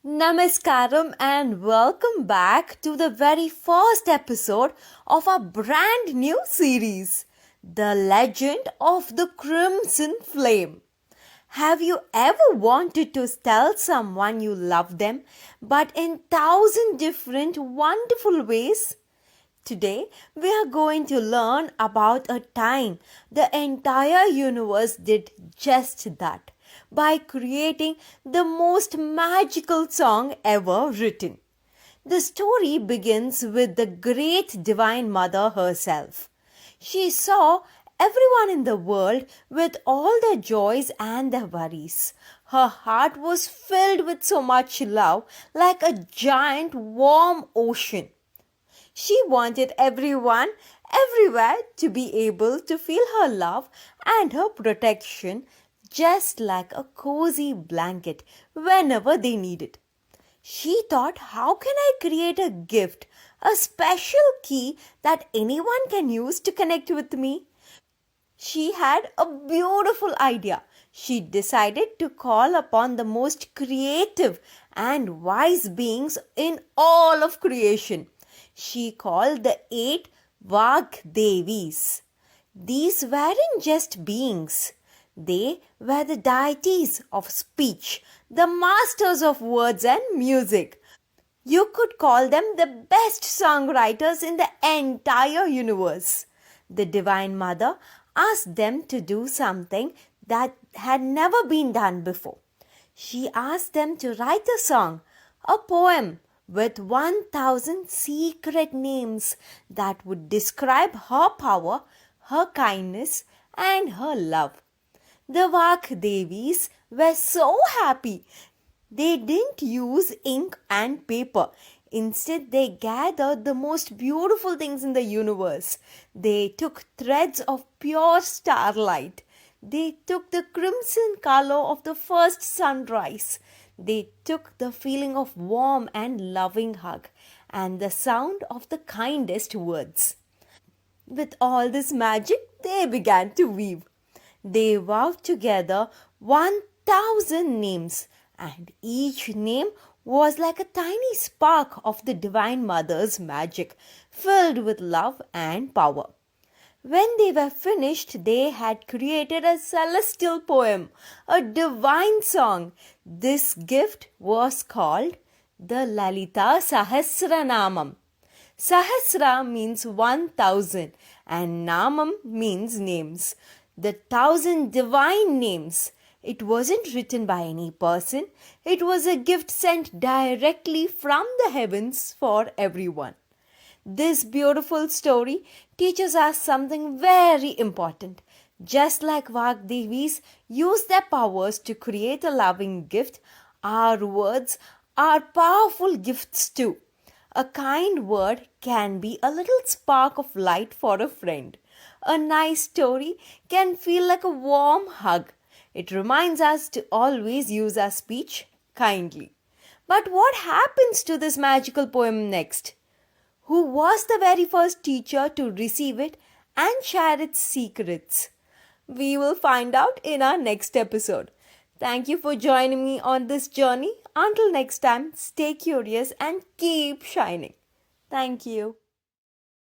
Namaskaram and welcome back to the very first episode of our brand new series, The Legend of the Crimson Flame. Have you ever wanted to tell someone you love them, but in thousand different wonderful ways? Today, we are going to learn about a time the entire universe did just that by creating the most magical song ever written. The story begins with the great Divine Mother herself. She saw everyone in the world with all their joys and their worries. Her heart was filled with so much love, like a giant warm ocean. She wanted everyone everywhere to be able to feel her love and her protection just like a cozy blanket whenever they need it. She thought, how can I create a gift, a special key that anyone can use to connect with me? She had a beautiful idea. She decided to call upon the most creative and wise beings in all of creation. She called the 8 Vaag Devis. These weren't just beings. They were the deities of speech, the masters of words and music. You could call them the best songwriters in the entire universe. The Divine Mother asked them to do something that had never been done before. She asked them to write a song, a poem with 1,000 secret names that would describe her power, her kindness, and her love. The Vaag Devis were so happy. They didn't use ink and paper. Instead, they gathered the most beautiful things in the universe. They took threads of pure starlight. They took the crimson color of the first sunrise. They took the feeling of warm and loving hug and the sound of the kindest words. With all this magic, they began to weave. They wove together 1,000 names, and each name was like a tiny spark of the Divine Mother's magic, filled with love and power. When they were finished, they had created a celestial poem, a divine song. This gift was called the Lalitha Sahasranamam. Sahasra means 1,000 and Namam means names. The 1,000 divine names. It wasn't written by any person. It was a gift sent directly from the heavens for everyone. This beautiful story teaches us something very important. Just like Vaag Devis used their powers to create a loving gift, our words are powerful gifts too. A kind word can be a little spark of light for a friend. A nice story can feel like a warm hug. It reminds us to always use our speech kindly. But what happens to this magical poem next? Who was the very first teacher to receive it and share its secrets? We will find out in our next episode. Thank you for joining me on this journey. Until next time, stay curious and keep shining. Thank you.